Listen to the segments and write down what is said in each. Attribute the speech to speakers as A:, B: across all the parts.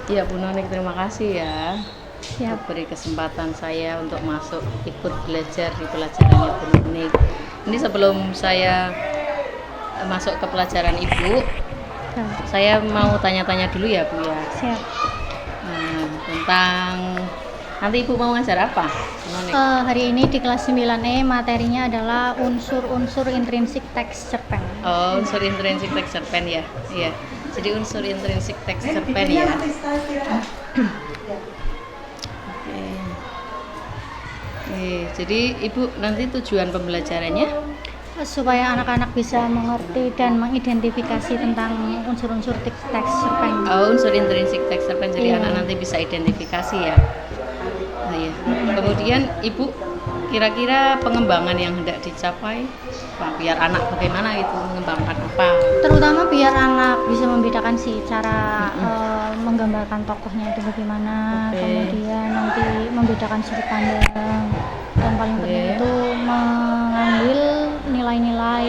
A: Ya Bu Nonik, terima kasih ya.
B: Siap.
A: Beri kesempatan saya untuk masuk ikut belajar di pelajarannya Bu Nonik. Ini sebelum saya masuk ke pelajaran Ibu, saya mau tanya-tanya dulu ya Bu ya.
B: Siap.
A: Tentang nanti Ibu mau ngajar apa? Bu Nonik?
B: Hari ini di kelas 9E materinya adalah unsur-unsur intrinsik teks cerpen.
A: Oh, unsur intrinsik teks cerpen ya. Iya. Jadi unsur intrinsik teks cerpen ya. Jadi Ibu nanti tujuan pembelajarannya
B: Supaya anak-anak bisa mengerti dan mengidentifikasi tentang unsur-unsur teks cerpen.
A: Oh, unsur intrinsik teks cerpen, jadi
B: Iya.
A: anak nanti bisa identifikasi ya. Nah, ya. Kemudian Ibu kira-kira pengembangan yang hendak dicapai biar anak bagaimana itu mengembangkan apa?
B: Terutama biar anak bisa membedakan sih cara menggambarkan tokohnya itu bagaimana, kemudian nanti membedakan sudut pandang, dan paling penting itu mengambil nilai-nilai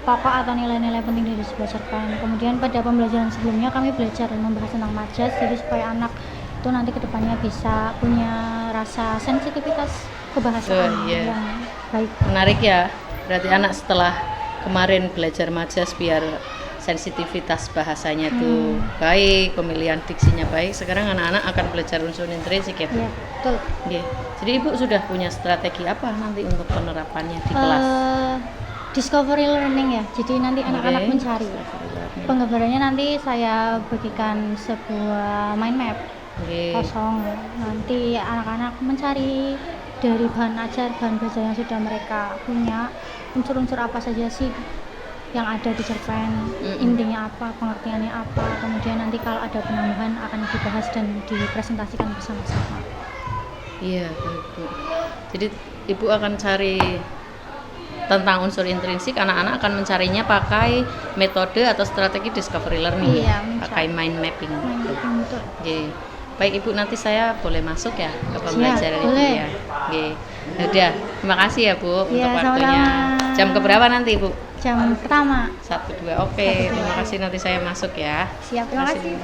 B: pokok atau nilai-nilai penting dari sebuah cerpen. Kemudian pada pembelajaran sebelumnya kami belajar membahas tentang majas, jadi supaya anak itu nanti kedepannya bisa punya rasa sensitivitas kebahasaan yang baik.
A: Menarik ya, berarti anak setelah kemarin belajar majas biar sensitivitas bahasanya itu baik, pemilihan diksinya baik. Sekarang anak-anak akan belajar unsur intrinsik ya?
B: Iya, betul.
A: Jadi Ibu sudah punya strategi apa nanti untuk penerapannya di kelas?
B: Discovery learning ya, jadi nanti anak-anak mencari. Penggambarannya nanti saya bagikan sebuah mind map kosong. Nanti anak-anak mencari dari bahan ajar, bahan belajar yang sudah mereka punya, unsur-unsur apa saja sih yang ada di cerpen, intinya apa, pengertiannya apa, kemudian nanti kalau ada penambahan akan dibahas dan dipresentasikan bersama-sama.
A: Iya, Bu. Jadi Ibu akan cari tentang unsur intrinsik, anak-anak akan mencarinya pakai metode atau strategi discovery learning, pakai mind mapping.
B: Betul.
A: Baik Ibu, nanti saya boleh masuk ya ke pembelajaran Ibu ya. Udah, terima kasih ya Bu untuk waktunya. Jam keberapa nanti Ibu?
B: Jam pertama.
A: 1, 2. Oke, terima kasih, nanti saya masuk ya.
B: Siap, terima kasih.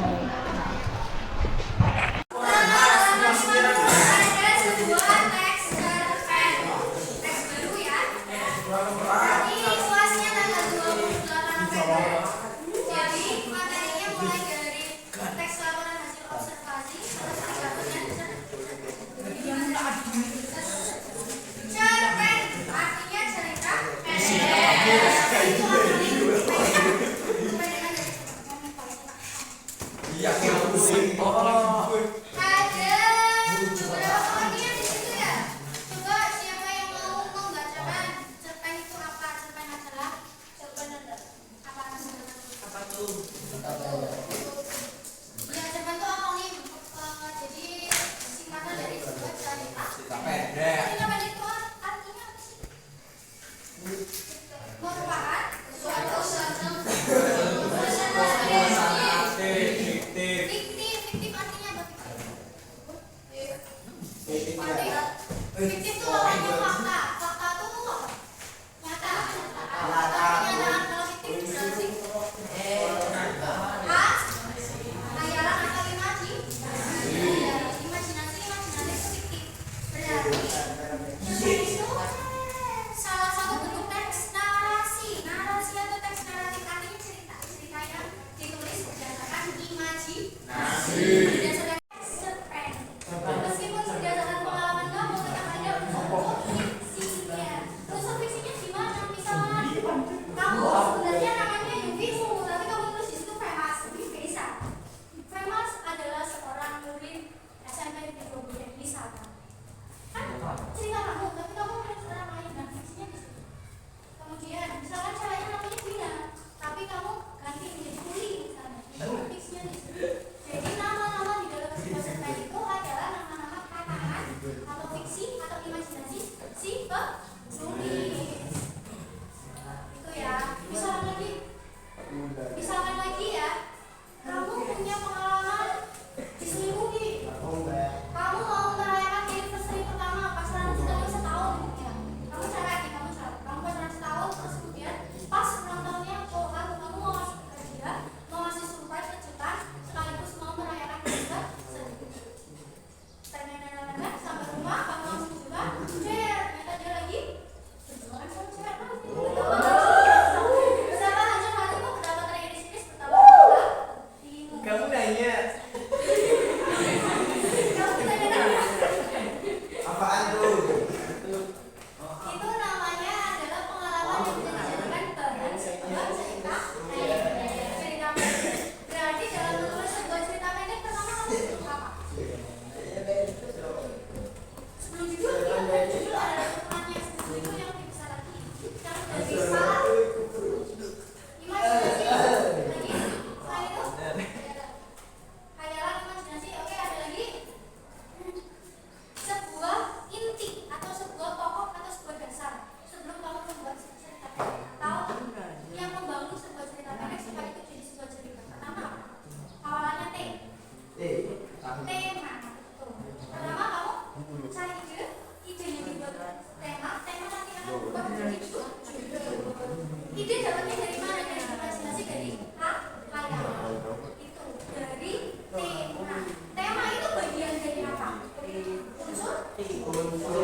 B: Unsur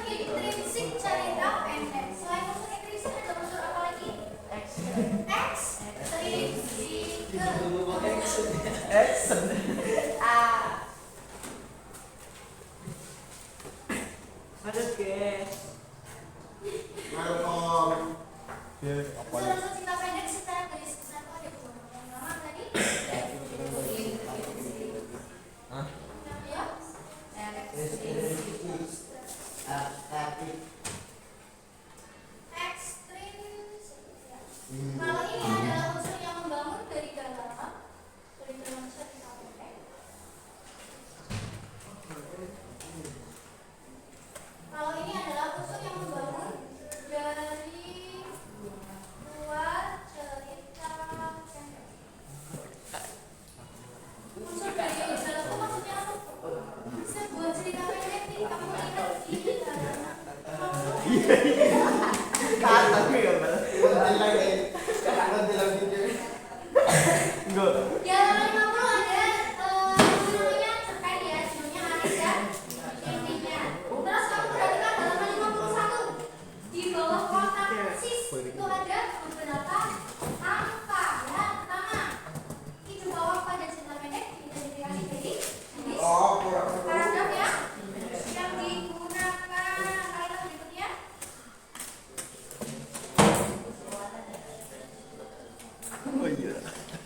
B: intrinsik cerita pendek. Selain unsur intrinsik ada unsur apa lagi? Ekstrinsikal.
C: Ada ke?
B: Unsur-unsur cerita pendek secara garis besar itu ada dua. Yang pertama tadi. Kalau ini adalah unsur yang membangun dari dalam cerita pendek. Kalau ini adalah unsur yang membangun dari luar cerita pendek. Unsur dari dalam itu maksudnya apa? Sebuah cerita pendek nih kamu lihat di dalam. Ya, 50 ada judulnya cerpen ya, judulnya Aris dan intinya. Terus kamu perhatikan halaman 51 di bawah kotak persis itu ada beberapa angka. Ya, pertama itu bawah pada cerita pendek diidentifikasi dari jenis paragraf ya yang digunakan. Kalimat berikutnya.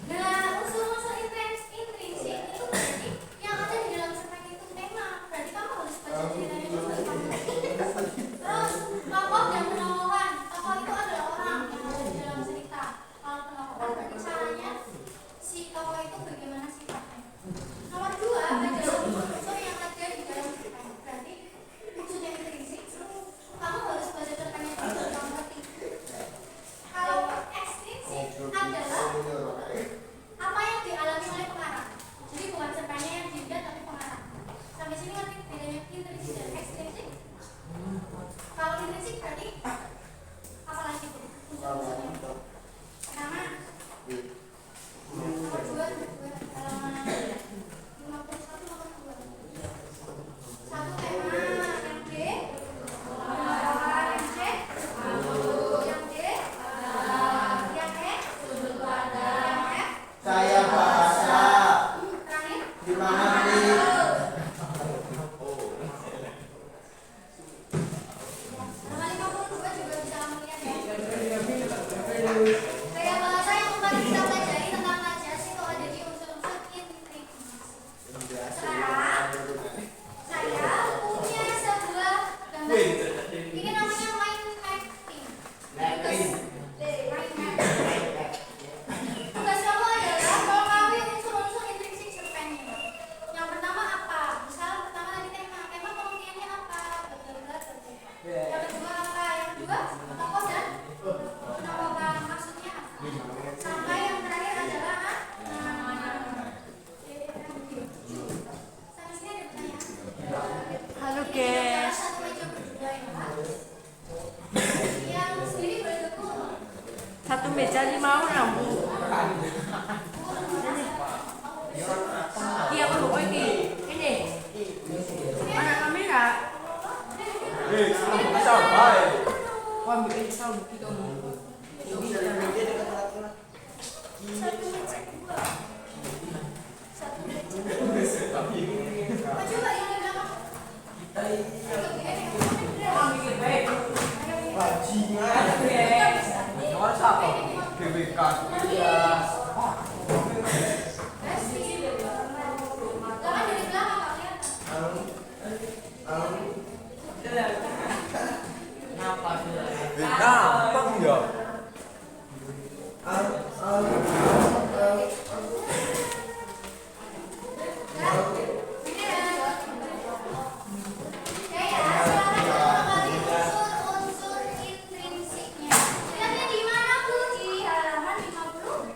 B: Nah, unsur-unsur intrinsik itu berarti yang ada di dalam cerpen itu tema. Berarti kamu harus baca ceritanya dulu baru kamu ngerti. Terus tokoh dan penokohan. Tokoh itu adalah orang yang ada di dalam cerita. Kalau penokohan berarti caranya si tokoh itu bagaimana sifatnya. Nomor 2 adalah unsur-unsur yang ada di dalam cerpen. Berarti maksudnya intrinsik. Kamu harus baca cerpennya dulu baru kamu ngerti. Kalau ekstrinsik adalah apa yang dialami oleh pengarang. Jadi bukan cerpennya yang dibuat tapi pengarang. Sampai sini ngerti bedanya intrinsik dan ekstrinsik? Kalau intrinsik berarti apa lagi tuh? Unsur-unsurnya. Pertama, nomor 2 halaman 51 nomor 2. Satu tema, yang B, yang C, yang D, yang E, yang F.
D: Saya bahasa
B: Terakhir.
D: di mana nih?
B: Nomor 52 juga bisa kamu lihat ya. Gaya bahasa yang paling kita pelajari tentang najas itu ada di unsur-unsur intrinsik. Sekarang saya punya sebuah gambar. Ini namanya mind mapping. Mind mapping. Tugas kamu adalah mengetahui unsur-unsur intrinsik cerpen ini. Yang pertama apa? Misal pertama tadi tema. Tema pengertiannya apa? Bla-bla-bla. Yang kedua apa? Yang kedua tokoh dan penokohan maksudnya apa? Sampai yang terakhir adalah sampai sini ada pertanyaan.
C: Halo guys.
B: Satu meja berdua ya. Yang sendiri boleh duduk.
C: Satu meja 5 orang bu. Iya bu, ini. Mana kamera? Wah, bikin sound gitu.
B: Coba yang di belakang. Jangan dari belakang kalian.
D: Gampang ya.
B: Unsur intrinsiknya. Lihatnya di mana Bu? Di halaman 50.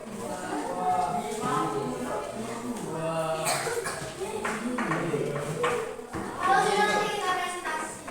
B: Kalau sudah nanti kita presentasi.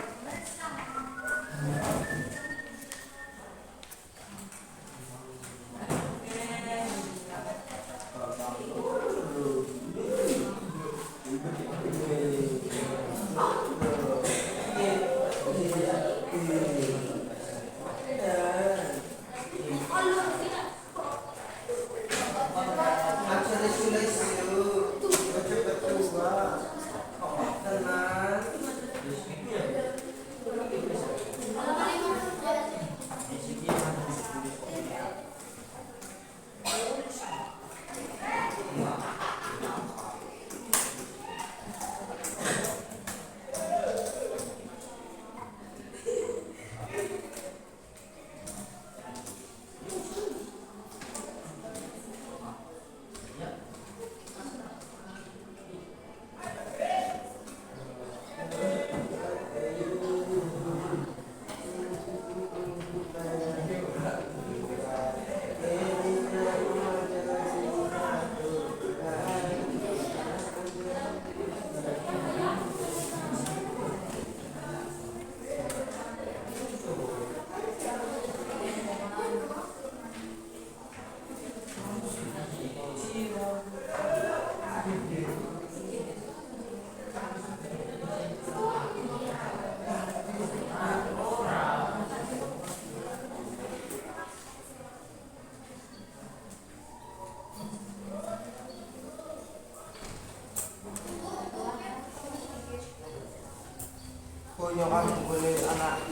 D: Punya kami boleh anak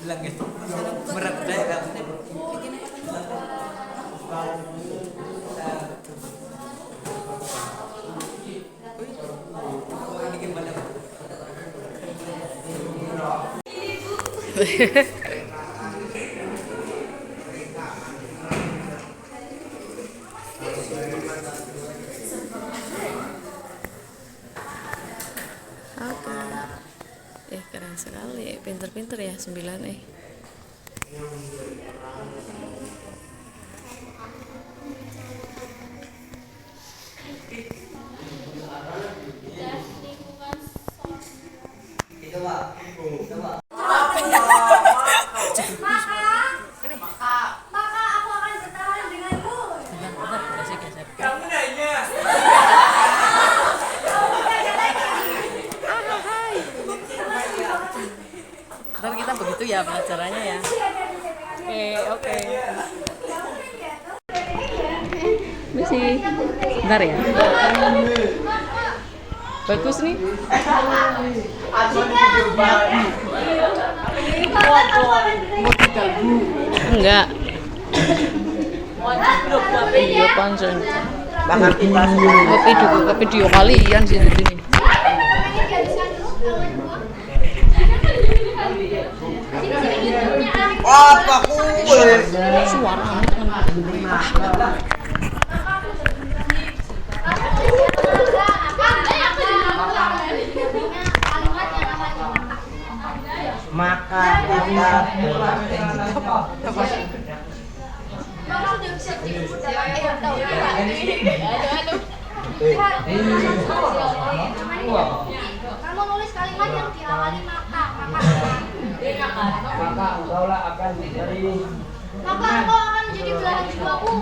D: bilang gitu berat saya kan
A: Keren sekali, pinter-pinter ya 9 Ntar kita begitu ya pelajarannya ya. Oke. Masih bentar ya. Bagus nih. Enggak. Video panjang. Ke video kalian sih di sini.
D: apa kuwe
A: Suara
D: maka kita
B: Kamu nulis kalimat yang diawali maka
D: engkaulah akan menjadi
B: maka engkau akan menjadi belahan jiwaku.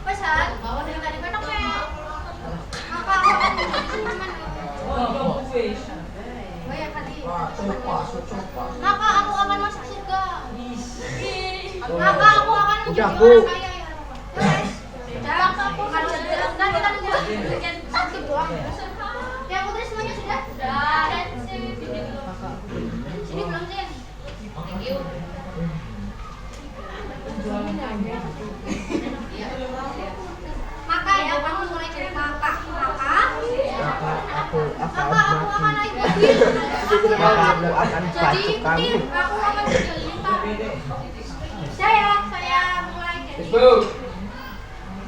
B: Pesan, bawa dari tadi petok ya. Maka aku akan menjadi teman. Maka aku akan masuk surga. Maka aku akan menjadi orang kaya. Maka aku akan jadi satu doang. Ya aku tulis semuanya sudah. Sini belum sih. Thank you. Maka ya kamu mulai dari maka aku akan naik mobil. Aku jadi tim. Aku akan jadi lintang. Saya mulai dari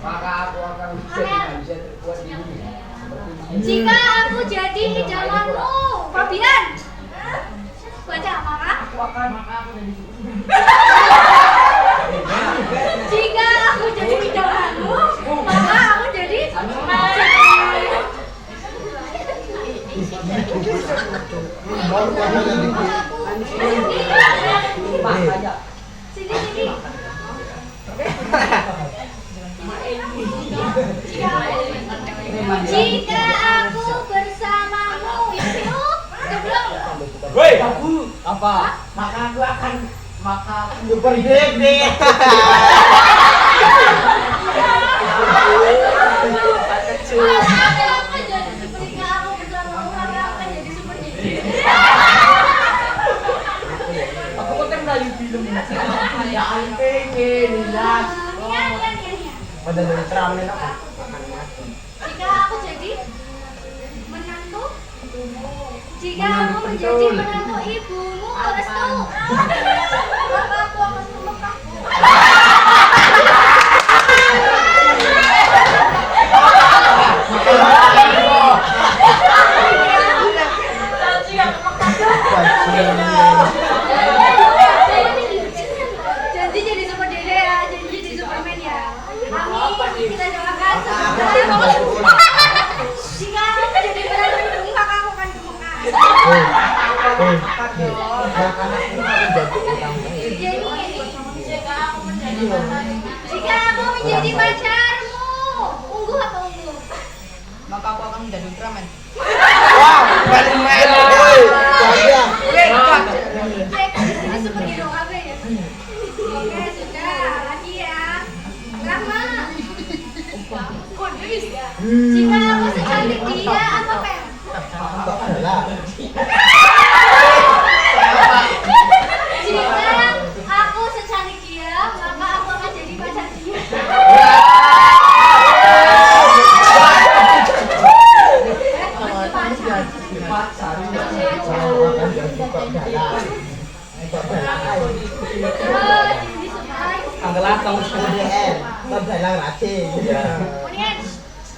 D: maka aku akan bisa terbuat di bumi.
B: jika aku jadi idamanmu, Fabian. Baca maka
D: Aku akan
B: jika aku jadi idamanmu, maka aku jadi sini. Jika aku bersamamu, yuk, belum.
D: Woi, apa? Maka aku akan super gede. Aku kan dari film ya pengen lihat. Pada dari teramen aku akan mati.
B: Jika aku jadi menantu, jika aku menjadi menantu ibumu, restu, maka aku akan memekakmu. Janji jadi super dede ya, janji jadi Superman ya. Amin, kita doakan semoga jika aku jadi menantu ibumu, maka aku akan gemukkan. Jika aku menjadi pacarmu, ungu apa ungu?
C: Maka aku akan menjadi Ultraman.
D: Wow. Paling mahal. Saya.
B: Jika aku secantik dia, apa Pem? Jika aku secantik dia, maka aku akan jadi pacar dia.
D: Anggelat kamu SDN, kan bilang racing.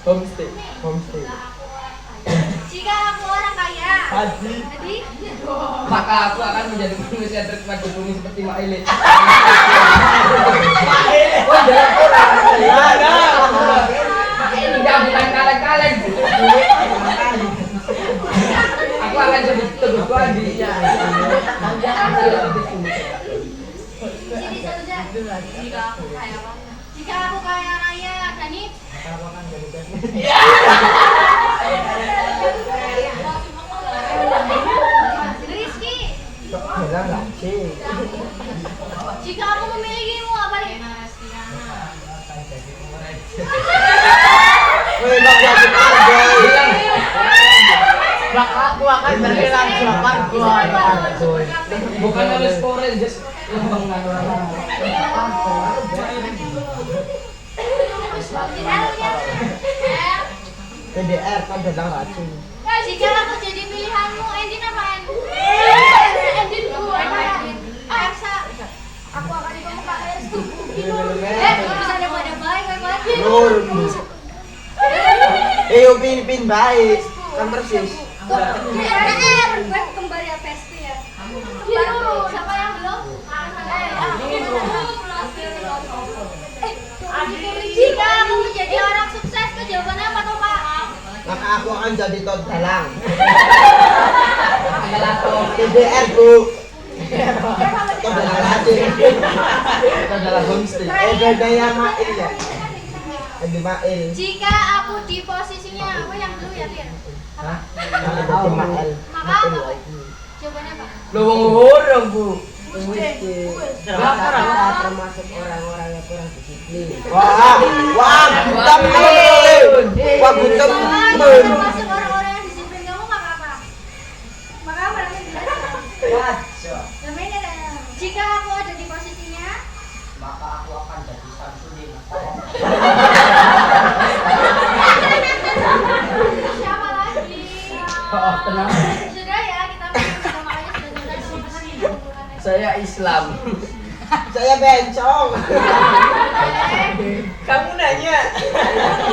D: Homestay.
B: Jika aku orang kaya,
D: Haji.
B: jadi
E: Maka aku akan menjadi manusia terkuat di bumi seperti Mak Ile.
D: Oh, jalan orang.
E: Enggak, bukan kaleng-kaleng. Aku akan jadi teguh Adi.
B: sini saja. Jika aku kaya raya, Dani. Rizky,
D: Bilang racing.
B: jika aku memilikimu apa nih?
D: Woi, bang jadi aja.
E: Maka aku akan
D: Berhilang siapa gua yang
E: bukan harus Power Rangers.
D: PDR kan bilang racing.
B: Jika aku jadi pilihanmu, Endin apa Endin gue Ersa. Aku akan ikut Kak Ersa. Bisa ada pada baik, baik.
D: Nur. Upin baik. Kan persis.
B: PDR, gue kembar ya pasti ya. Kembar siapa yang belum? Jika aku menjadi orang sukses, tuh jawabannya apa tuh Pak?
D: Maka aku akan jadi Tot Dalang. PDR bu. Tot Dalang racing. Tot Dalang homestay. Gaya Mail ya. Edi Mail.
B: Jika aku di posisinya, aku yang dulu ya Tir. Apa?
D: Edi Mail.
B: Maka apa? Jawabannya apa?
E: Lo wong orang, Bu.
D: Termasuk orang-orang yang kurang disiplin. Wah, guntem men. Wah, guntem men.
B: Termasuk orang-orang yang disiplin kamu maka apa? Maka apa nanti bilang? Namanya ada. Jika aku ada di posisinya,
D: Maka aku akan jadi Samsudin.
B: siapa lagi?
E: Tenang.
B: Sudah ya, kita makanya sudah tuntas hubungan.
E: Saya Islam.
D: Saya bencong.
E: Kamu nanya.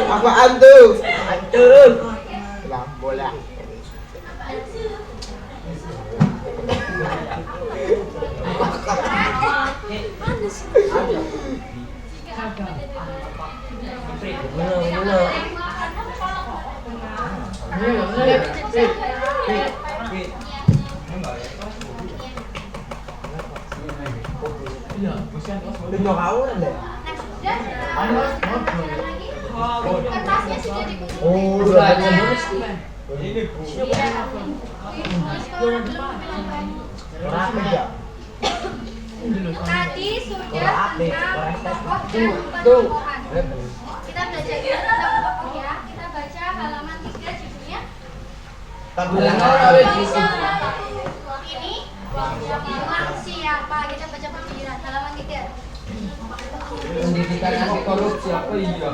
D: Apaan tuh? Antum. Lah, bola. Pindah kau deh.
B: Kertasnya sudah dikumpulkan.
D: Oh,
E: udah ada.
D: Rapi ya.
B: Tadi sudah tentang tokoh dan
D: Tuh.
B: tokohan. Kita belajar tentang tokoh ya. Kita baca halaman 3 judulnya. Ini tentang siapa? Kita baca pergiliran halaman 3.
E: Pendidikan anti korupsi apa iya?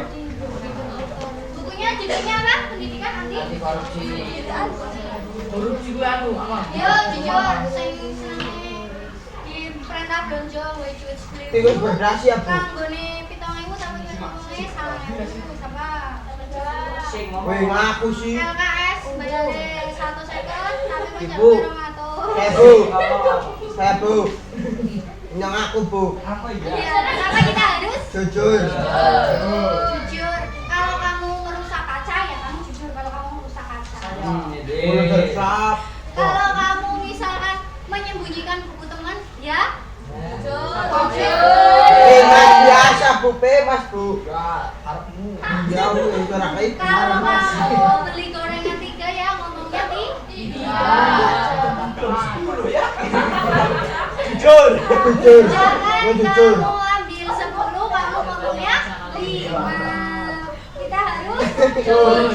B: Bukunya judulnya apa? Pendidikan
E: Anti
B: anti
E: korupsi. Korupsi gue anu apa?
B: Yo, jujur, sing di perintah Donjo, which
D: Tikus berdasi ya, Bu.
B: Kanggone 7.000 sampai 10.000 sama siapa?
D: Wih, ngaku sih.
B: LKS bayarnya 1 second, tapi
D: Ibu.
B: mencapai 200.
D: Bu. Saya Bu. Yang aku Bu.
B: Iya, kenapa kita harus
D: Jujur.
B: jujur? Kalau kamu merusak kaca, ya kamu jujur. Kalau kamu merusak kaca.
D: Mulut tersap.
B: Kalau kamu misalkan menyembunyikan buku teman, ya jujur.
D: Mas biasa Bu, Mas Bu. Ya, Bu, itu rakyat.
B: Kalau kamu beli gorengan 3 ya ngomongnya
D: Jujur. Jujur.
B: Jangan
D: Jujur.
B: kamu ambil 10, kamu ngomongnya 5. Kita harus
D: Jujur.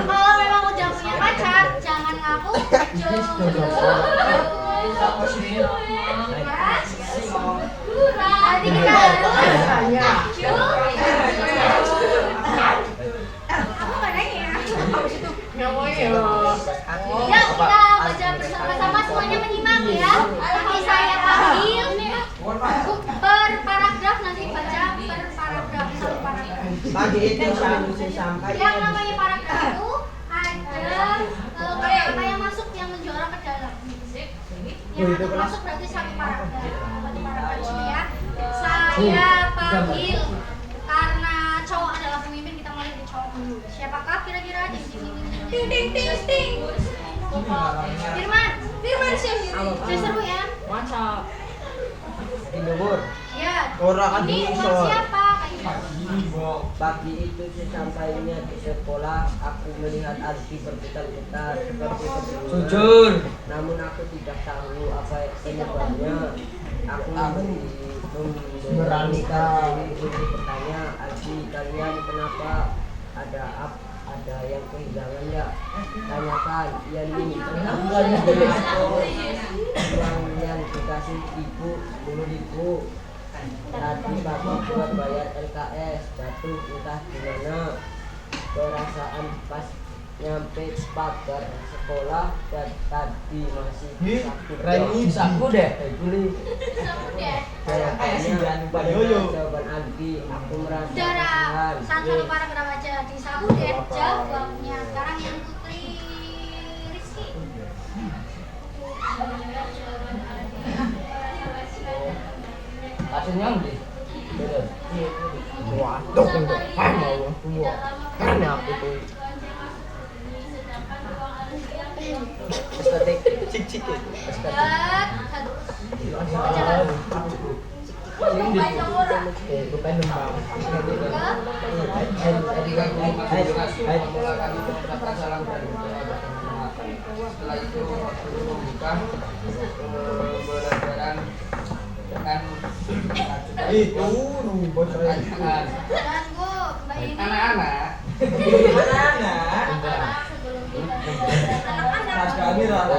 B: Kalau memang udah punya pacar, jangan ngaku jujur. Nanti kita harus jujur. Kamu mana ya? Yuk kita baca bersama-sama, semuanya menyimak ya. Nanti saya panggil per paragraf, nanti baca per paragraf, satu paragraf.
D: Pagi itu sampai.
B: Yang namanya paragraf itu ada kata-kata yang masuk yang menjorok ke dalam. Yang masuk berarti satu paragraf. Satu paragraf ini ya. Saya panggil karena cowok adalah pemimpin, kita mulai dari cowok dulu. Siapakah kira-kira? Ting ting ting ting. Firman sih. Saya seru ya.
C: Mantap.
D: Indobur.
B: Ya.
D: Orang kan
B: Ini
D: bisa.
B: umur siapa?
F: Pagi itu sesampainya di sekolah, aku melihat Arfi berputar-putar seperti pegunungan.
E: Jujur.
F: Namun aku tidak tahu apa penyebabnya. Aku memberanikan diri untuk bertanya, Arfi, kalian kenapa ada yang kehilangan ya? Tanyakan, Ian ini uang yang dikasih ibu dulu tadi bapak buat bayar LKS jatuh entah gimana. Perasaan pas nyampe pagar sekolah dan tadi masih sakit.
E: Saku deh.
F: Kayaknya jawaban Alfi, aku merasa
B: Saudara,
F: kasihan.
B: satu paragraf aja di saku deh jawabnya. Sekarang yang Putri Rizky.
E: Hasilnya di.
D: Waduh, mau semua. Karena aku tuh estetik cik-cik. Itu kan nembang.
E: Tadi kan mau kasih jelas, memulakan mengucapkan salam dan setelah itu aku membuka pembelajaran dengan
D: Itu nunggu bos
E: pertanyaan
B: Dan Bu, Mbak ini
E: anak-anak.
D: Kami rata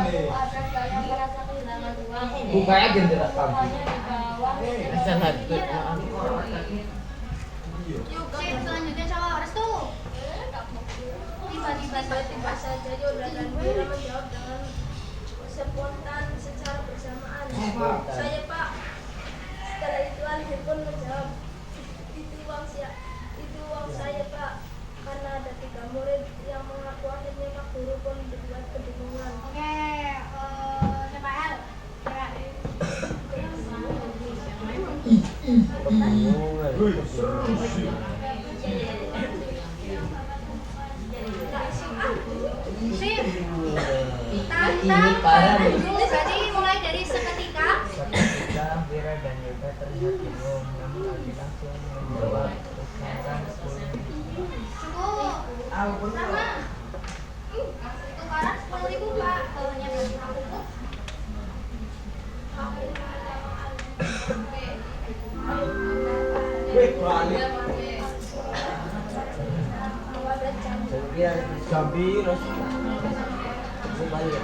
D: nih.
E: Bukanya jendela pagi.
B: Sip, selanjutnya cowok Restu. Tiba-tiba
G: saja Yoda dan Bella menjawab dengan spontan secara bersamaan. Saya Pak. Setelah itu Alfi pun menjawab, itu uang saya Pak. Karena ada 3 murid yang mengaku akhirnya Pak Guru pun berbuat kebingungan.
B: Oke, siapa L? Kira. Sip.
F: Ini parah nih.
B: Jadi mulai dari seketika.
F: Ketika Vira dan Yoga terlihat bingung, namun Alfi langsung menjawab dengan
B: Cukup. Sama. Tukaran 10.000 Pak. Tolongnya dari aku Bu.
F: Jambi terus balik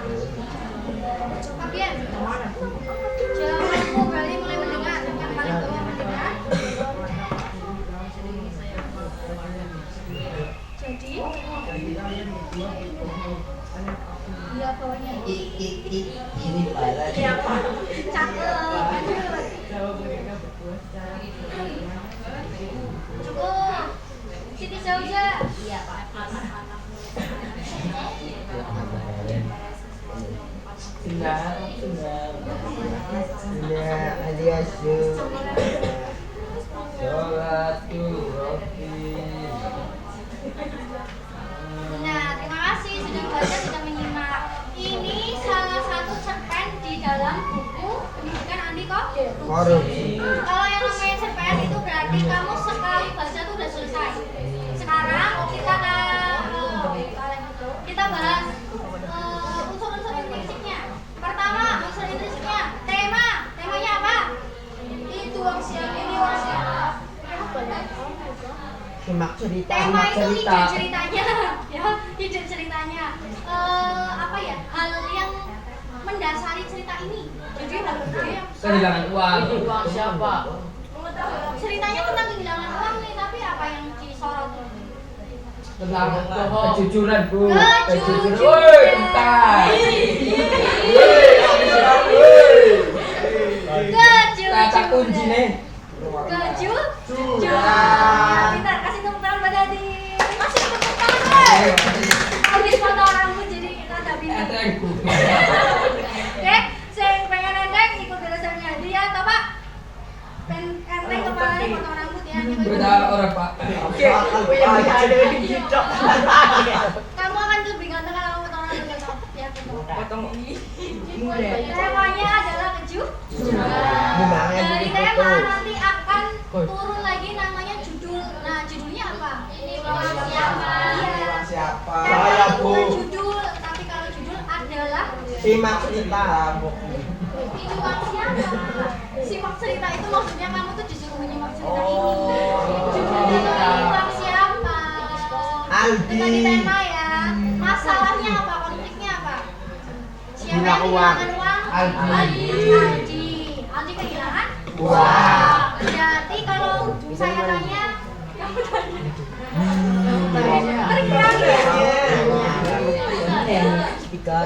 B: Kemudian jawabanku berarti mulai mendengar. Yang paling bawah mendengar. Jadi iya bawahnya
F: ini parah.
B: cakep. Cukup. Siti Zauza. Iya Pak.
F: alias Sholatu Rabbi.
B: Nah, terima kasih sudah membaca, sudah menyimak. Ini salah satu cerpen di dalam buku pendidikan Andi kok. Kalau yang namanya cerpen itu berarti kamu sekali baca tuh udah selesai. Sekarang kita bahas
D: simak cerita.
G: Tema
D: Simak
G: itu
D: cerita.
G: ide ceritanya, ya, ide ceritanya. Apa ya? Hal yang mendasari cerita ini. Jadi dia
E: Kehilangan uang.
C: Uang siapa?
G: ceritanya tentang kehilangan uang nih, tapi apa yang disorot?
E: Tentang
C: Bohong.
E: kejujuran, Bu.
G: Kejujuran.
E: Woi, bentar. Kata kunci nih.
G: Kejujuran. Pintar, kasih tepuk tangan pada di. Kasih tepuk tangan. Habis potong rambut jadi kita ada pintar.
E: Enteng, Bu.
G: Oke, sing pengen enteng ikut belajarnya dia, toh Pak? Enteng kepalanya potong rambut ya.
E: Beda orang, Pak.
D: Oke,
G: Kamu akan lebih ganteng kalau potong rambut ya, toh? Ya, betul.
C: Potong
G: Temanya adalah kejujuran.
D: Gimana
G: Dari
D: jadi
G: tema
D: foto?
G: nanti akan turun lagi namanya judul. Nah, judulnya apa? Uang siapa? Iya.
D: Siapa?
G: Tema
D: Saya,
G: itu
D: Bu.
G: bukan judul, tapi kalau judul adalah
D: Simak cerita, Bu.
G: ini uang siapa? Simak cerita itu maksudnya kamu tuh disuruh menyimak cerita ini.
D: Oh.
G: Judulnya adalah uang siapa?
D: Aldi.
G: Itu tadi tema ya. Masalahnya apa? Konfliknya apa? Siapa
D: Hilang
G: yang
D: uang.
G: kehilangan uang?
D: Aldi.
G: Aldi kehilangan
D: Uang.
G: Berarti kalau saya tanya, kamu tanya.
F: Speaker.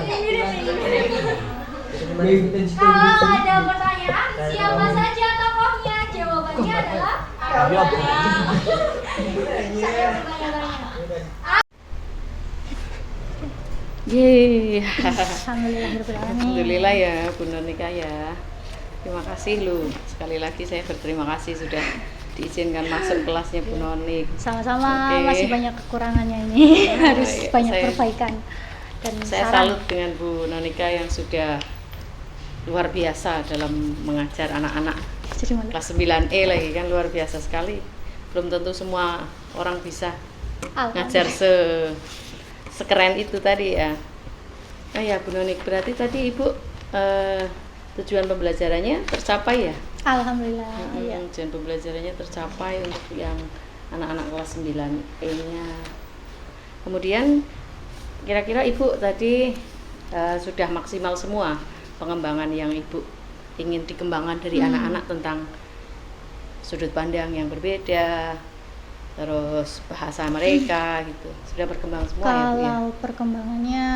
G: Kalau ada pertanyaan, siapa saja tokohnya? Jawabannya adalah saya bertanya-tanya.
A: Yeay.
B: Alhamdulillahirobbilalamin.
A: Alhamdulillah ya Bu Nonika ya. Terima kasih lu. Sekali lagi saya berterima kasih sudah diizinkan masuk kelasnya Bu Nonik.
B: Sama-sama,
A: Oke.
B: masih banyak kekurangannya ini. Harus
A: Iya,
B: banyak
A: saya-
B: perbaikan dan
A: Saya
B: saran.
A: salut dengan Bu Nonika yang sudah luar biasa dalam mengajar anak-anak
B: Jadi malu.
A: kelas 9E lagi kan, luar biasa sekali. Belum tentu semua orang bisa ngajar sekeren itu tadi ya. Oh ya Bu Nonik, berarti tadi Ibu tujuan pembelajarannya tercapai ya?
B: Alhamdulillah. Iya.
A: Tujuan pembelajarannya tercapai untuk yang anak-anak kelas 9E-nya. Kemudian kira-kira Ibu tadi sudah maksimal semua pengembangan yang Ibu ingin dikembangkan dari anak-anak tentang sudut pandang yang berbeda, terus bahasa mereka gitu. Sudah berkembang semua ya Bu ya?
B: Kalau perkembangannya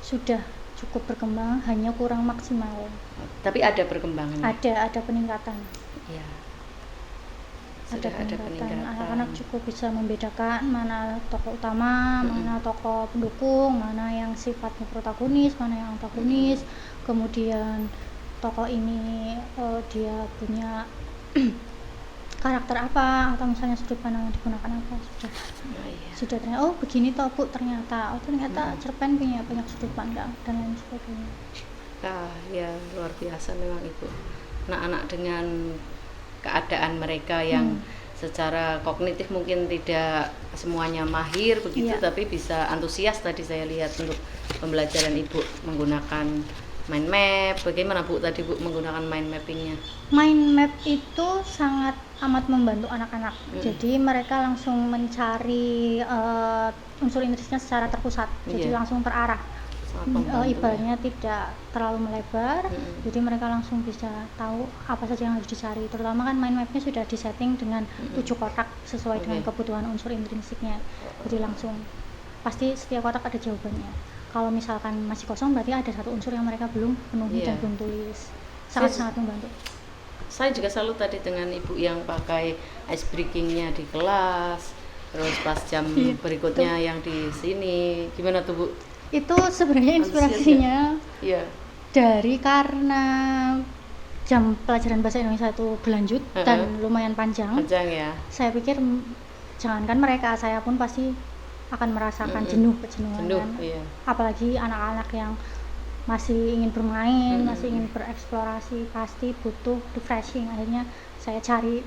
B: sudah cukup berkembang, hanya kurang maksimal.
A: Tapi ada perkembangan.
B: Ada peningkatan.
A: Ya.
B: Ada
A: Sudah ada
B: peningkatan.
A: peningkatan.
B: Anak-anak cukup bisa membedakan mana tokoh utama, mana tokoh pendukung, mana yang sifatnya protagonis, mana yang antagonis. Kemudian tokoh ini dia punya karakter apa, atau misalnya sudut pandang yang digunakan apa,
A: Oh, iya.
B: sudah ternyata oh begini toh Bu, ternyata cerpen punya banyak sudut pandang dan lain sebagainya.
A: Ah, ya luar biasa memang Ibu. Anak-anak dengan keadaan mereka yang secara kognitif mungkin tidak semuanya mahir begitu,
B: Iya.
A: tapi bisa antusias tadi saya lihat untuk pembelajaran Ibu menggunakan mind map. Bagaimana Bu tadi Bu menggunakan mind mappingnya?
B: Mind map itu sangat amat membantu anak-anak. Jadi mereka langsung mencari unsur intrinsiknya secara terpusat. Jadi
A: Iya.
B: langsung terarah.
A: Sangat membantu,
B: Ibaratnya tidak terlalu melebar.
A: Mm-mm.
B: Jadi mereka langsung bisa tahu apa saja yang harus dicari. Terutama kan mind mapnya sudah disetting dengan 7 kotak sesuai dengan
A: Oke.
B: kebutuhan unsur intrinsiknya. Jadi langsung pasti setiap kotak ada jawabannya. Kalau misalkan masih kosong berarti ada satu unsur yang mereka belum penuhi
A: Iya.
B: dan belum tulis. Sangat-sangat membantu.
A: Saya juga salut tadi dengan Ibu yang pakai ice breakingnya di kelas, terus pas jam
B: Iya,
A: berikutnya yang di sini. Gimana tuh Bu?
B: Itu sebenarnya
A: Antusias
B: inspirasinya
A: Iya.
B: dari karena jam pelajaran bahasa Indonesia itu berlanjut dan lumayan panjang.
A: Panjang ya.
B: Saya pikir jangankan mereka, saya pun pasti akan merasakan kejenuhan.
A: Jenuh,
B: kan.
A: iya.
B: Apalagi anak-anak yang masih ingin bermain, masih ingin bereksplorasi, pasti butuh refreshing. Akhirnya saya cari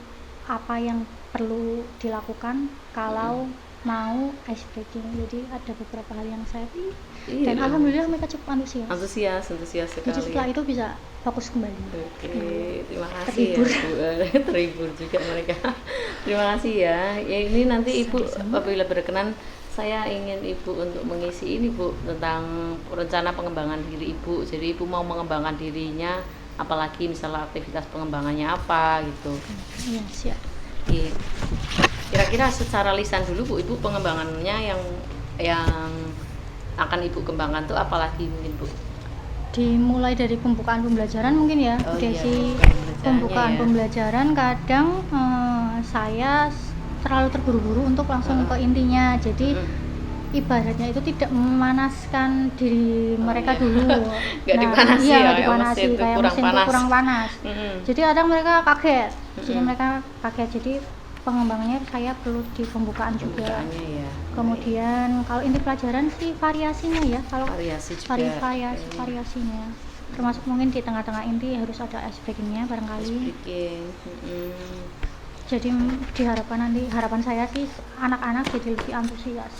B: apa yang perlu dilakukan kalau mau ice breaking. Jadi ada beberapa hal yang saya pilih
A: Iya,
B: dan alhamdulillah mereka cukup antusias.
A: antusias sekali.
B: Jadi setelah itu bisa fokus kembali.
A: Oke, terima kasih ya Bu. Terhibur juga mereka. Terima kasih ya. Ya ini nanti Ibu apabila berkenan saya ingin Ibu untuk mengisi ini Bu tentang rencana pengembangan diri Ibu. Jadi Ibu mau mengembangkan dirinya apalagi misalnya aktivitas pengembangannya apa gitu.
B: Iya, siap.
A: Iya. Kira-kira secara lisan dulu Bu, Ibu pengembangannya yang akan Ibu kembangkan tuh apalagi mungkin Bu?
B: Dimulai dari pembukaan pembelajaran mungkin ya,
A: Oh
B: Desi.
A: iya,
B: Pembukaan
A: ya.
B: pembelajaran kadang saya terlalu terburu-buru untuk langsung ke intinya. Jadi ibaratnya itu tidak memanaskan diri mereka
A: iya.
B: dulu.
A: Nggak dipanasi
B: iya,
A: ya,
B: nggak
A: kayak
B: dipanasi,
A: mesin tuh
B: kayak
A: kurang
B: mesin tuh
A: panas.
B: kurang panas.
A: Mm-mm.
B: Jadi kadang mereka kaget. Jadi
A: Mm-mm.
B: mereka kaget. Jadi pengembangannya saya perlu di pembukaan juga.
A: Pembukaannya ya.
B: Kemudian kalau inti pelajaran sih variasinya ya. Kalau
A: Variasi juga.
B: variasinya. Termasuk mungkin di tengah-tengah inti harus ada ice breakingnya barangkali.
A: Speaking.
B: Jadi harapan saya sih anak-anak jadi lebih antusias.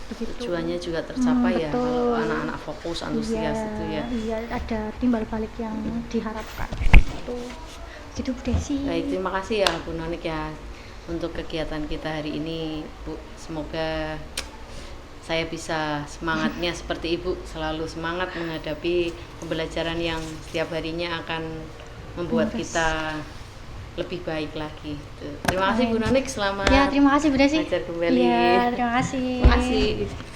B: Begitu.
A: Tujuannya juga tercapai ya
B: betul.
A: kalau anak-anak fokus antusias
B: Iya,
A: itu ya.
B: Iya, ada timbal balik yang diharapkan. Gitu Bu Desi.
A: Baik, terima kasih ya Bu Nonik ya untuk kegiatan kita hari ini Bu. Semoga saya bisa semangatnya seperti Ibu, selalu semangat menghadapi pembelajaran yang setiap harinya akan membuat kita lebih baik lagi. Tuh. Terima kasih Bu Nonik, selamat
B: Ya, terima kasih Bu Desi.
A: belajar kembali.
B: Iya, terima kasih.
A: Terima kasih.